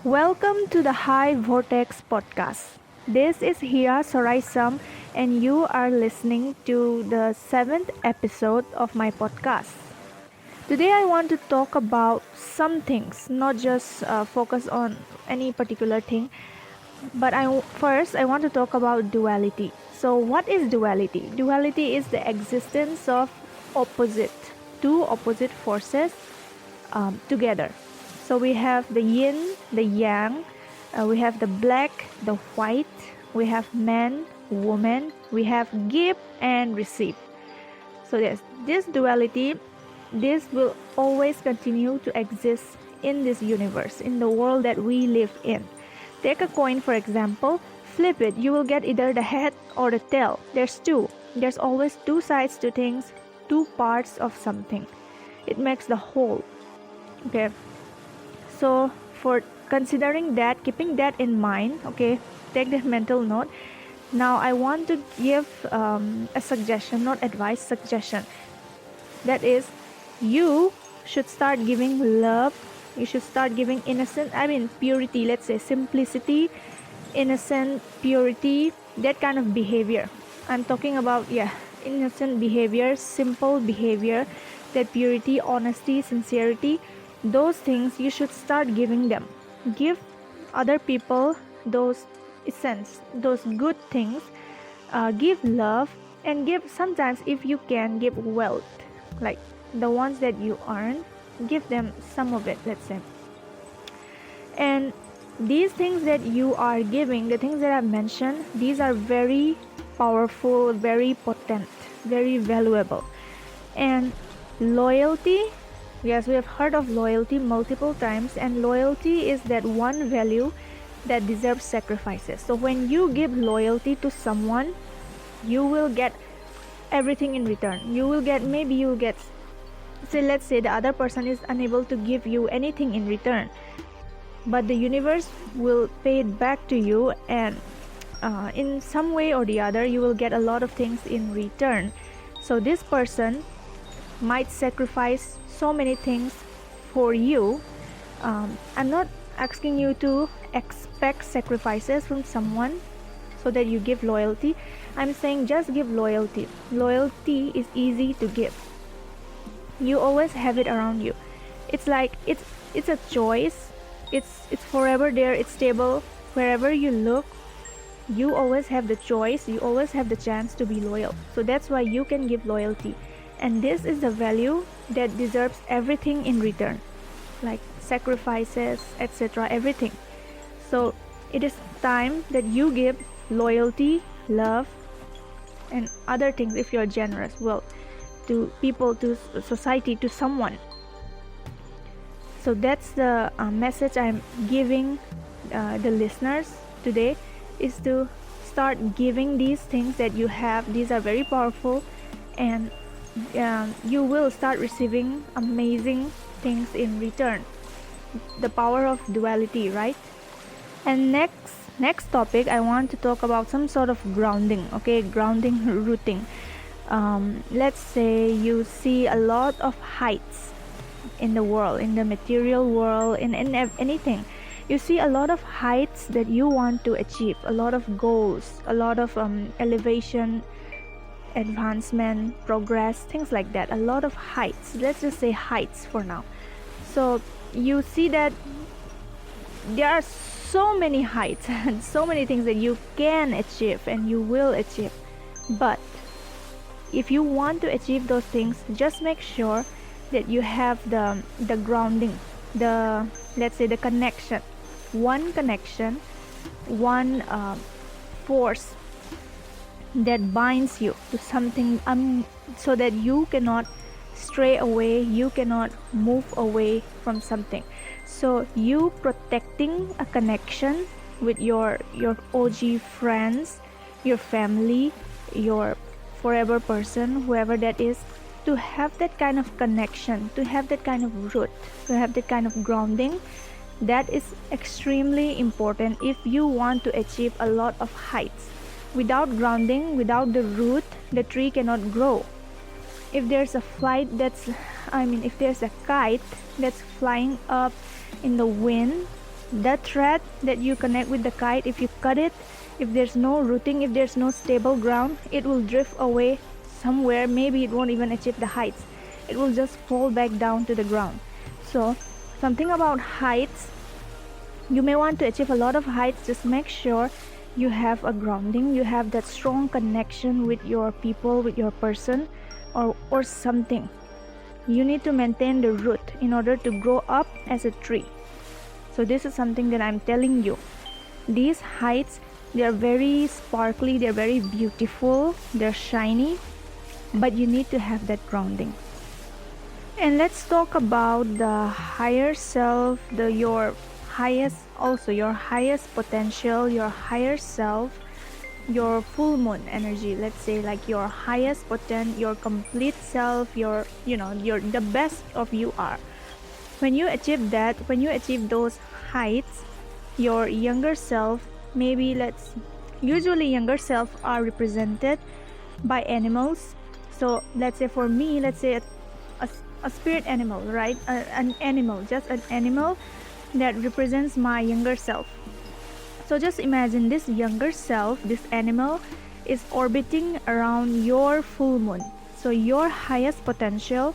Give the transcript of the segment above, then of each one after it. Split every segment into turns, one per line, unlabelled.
Welcome to the High Vortex podcast. This is Hira Soraisam, and you are listening to the seventh episode of my podcast. Today, I want to talk about some things, not just focus on any particular thing, but first I want to talk about duality. So, what is duality? Duality is the existence of opposite, two opposite forces together. So we have the yin, the yang, we have the black, the white, we have man, woman, we have give and receive. So yes, this duality, this will always continue to exist in this universe, in the world that we live in. Take a coin, for example, flip it, you will get either the head or the tail. There's two. There's always two sides to things, two parts of something. It makes the whole. Okay. So for considering that, keeping that in mind, okay, take that mental note. Now I want to give a suggestion, not advice, suggestion. That is, you should start giving love. You should start giving purity, let's say simplicity, innocent, purity, that kind of behavior. I'm talking about, innocent behavior, simple behavior, that purity, honesty, sincerity. Those things you should start giving them. Give other people those essence, those good things. Give love, and give, sometimes if you can, give wealth, like the ones that you earn. Give them some of it, let's say. And these things that you are giving, the things that I've mentioned, these are very powerful, very potent, very valuable. And loyalty, yes, we have heard of loyalty multiple times, and loyalty is that one value that deserves sacrifices. So when you give loyalty to someone, you will get everything in return. Let's say the other person is unable to give you anything in return, but the universe will pay it back to you, and in some way or the other, you will get a lot of things in return. So this person might sacrifice so many things for you. I'm not asking you to expect sacrifices from someone so that you give loyalty. I'm saying just give loyalty. Loyalty is easy to give. You always have it around you. It's like it's a choice. It's forever there. It's stable. Wherever you look, you always have the choice. You always have the chance to be loyal. So that's why you can give loyalty. And this is the value that deserves everything in return, like sacrifices, etc., everything. So it is time that you give loyalty, love, and other things if you're generous, well, to people, to society, to someone. So that's the message I'm giving the listeners today, is to start giving these things that you have. These are very powerful, and you will start receiving amazing things in return. The power of duality, right? And next topic, I want to talk about some sort of grounding. Okay, grounding, rooting. Let's say you see a lot of heights in the world, in the material world, in anything. You see a lot of heights that you want to achieve, a lot of goals, a lot of elevation, advancement, progress, things like that. A lot of heights. Let's just say heights for now. So you see that there are so many heights and so many things that you can achieve and you will achieve. But if you want to achieve those things, just make sure that you have the grounding, the, let's say, the connection, one force that binds you to something, so that you cannot stray away, you cannot move away from something. So you protecting a connection with your OG friends, your family, your forever person, whoever that is, to have that kind of connection, to have that kind of root, to have that kind of grounding. That is extremely important if you want to achieve a lot of heights. Without grounding, without the root, the tree cannot grow. If there's a if there's a kite that's flying up in the wind, That thread that you connect with the kite, if you cut it, if there's no rooting, if there's no stable ground, it will drift away somewhere. Maybe it won't even achieve the heights. It will just fall back down to the ground. So something about heights, you may want to achieve a lot of heights. Just make sure you have a grounding, you have that strong connection with your people, with your person, or something. You need to maintain the root in order to grow up as a tree. So this is something that I'm telling you. These heights, they are very sparkly, they're very beautiful, they're shiny, but you need to have that grounding. And let's talk about the higher self, your highest potential, your higher self, your full moon energy. Let's say like your highest your complete self, your the best of you are. When you achieve that, when you achieve those heights, your younger self, usually younger self are represented by animals. So let's say for me, let's say a spirit animal, right? An animal, just an animal that represents my younger self. So just imagine this younger self, this animal, is orbiting around your full moon. So your highest potential,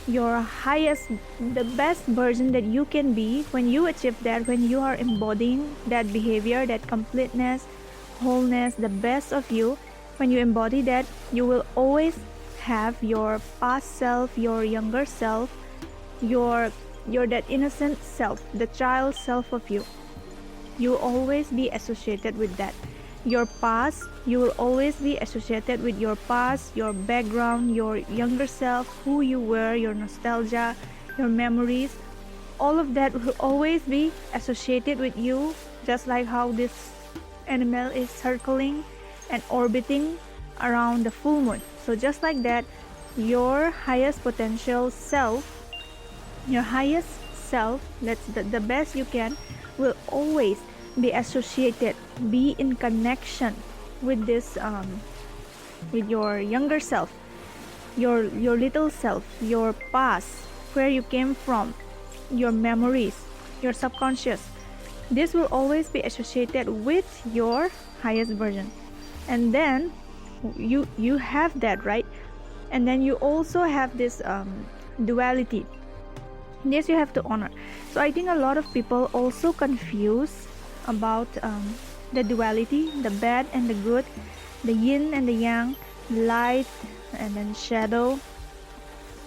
the best version that you can be, when you achieve that, when you are embodying that behavior, that completeness, wholeness, the best of you, when you embody that, you will always have your past self, your younger self, your that innocent self, the child self of you. You will always be associated with that. Your past, you will always be associated with your past, your background, your younger self, who you were, your nostalgia, your memories. All of that will always be associated with you, just like how this animal is circling and orbiting around the full moon. So just like that, your highest potential self, your highest self, that's the best you can, will always be associated, be in connection with this with your younger self, your little self, your past, where you came from, your memories, your subconscious. This will always be associated with your highest version. And then you have that, right? And then you also have this duality. This you have to honor. So I think a lot of people also confuse about the duality, the bad and the good, the yin and the yang, light and then shadow.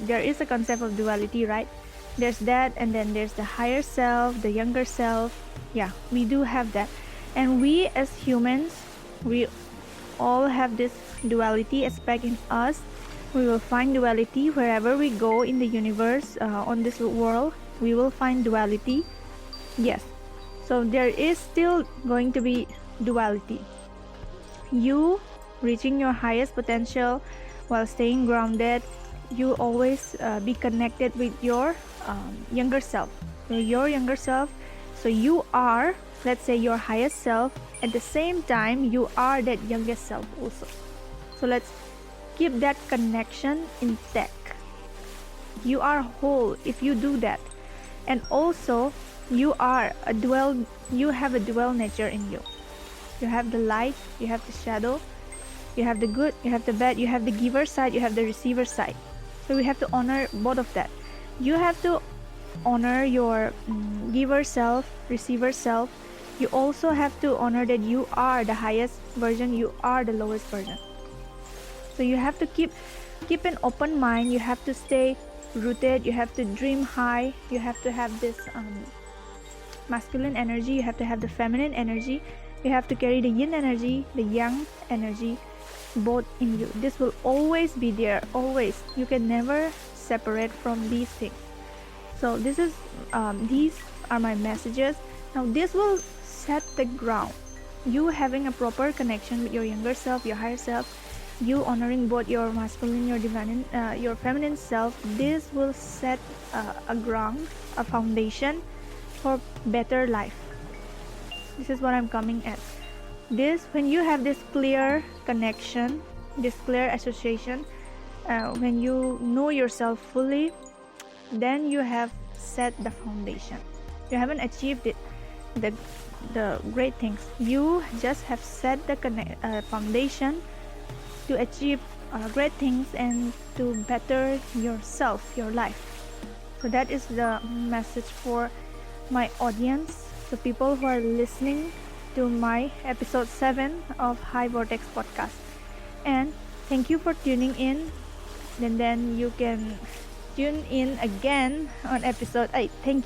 There is a concept of duality, right? There's that, and then there's the higher self, the younger self. Yeah, we do have that. And we as humans, we all have this duality aspect in us. We will find duality wherever we go in the universe, on this world. We will find duality. Yes. So there is still going to be duality. You reaching your highest potential while staying grounded, you always be connected with your younger self. So your younger self. So you are, let's say, your highest self. At the same time, you are that youngest self also. So let's keep that connection intact. You are whole if you do that. And also, you have a dual nature in you. You have the light, you have the shadow, you have the good, you have the bad, you have the giver side, you have the receiver side. So we have to honor both of that. You have to honor your giver self, receiver self. You also have to honor that you are the highest version, you are the lowest version. So you have to keep an open mind. You have to stay rooted. You have to dream high. You have to have this masculine energy. You have to have the feminine energy. You have to carry the yin energy, the yang energy, both in you. This will always be there, always. You can never separate from these things. So these are my messages. Now this will set the ground. You having a proper connection with your younger self, your higher self, you honoring both your masculine, your feminine self. This will set a ground, a foundation for better life. This is what I'm coming at. This, when you have this clear connection, this clear association, when you know yourself fully, then you have set the foundation. You haven't achieved it. the great things. You just have set the foundation to achieve great things and to better yourself, your life. So that is the message for my audience, the people who are listening to my episode 7 of High Vortex podcast. And thank you for tuning in. And then you can tune in again on episode 8. Thank you.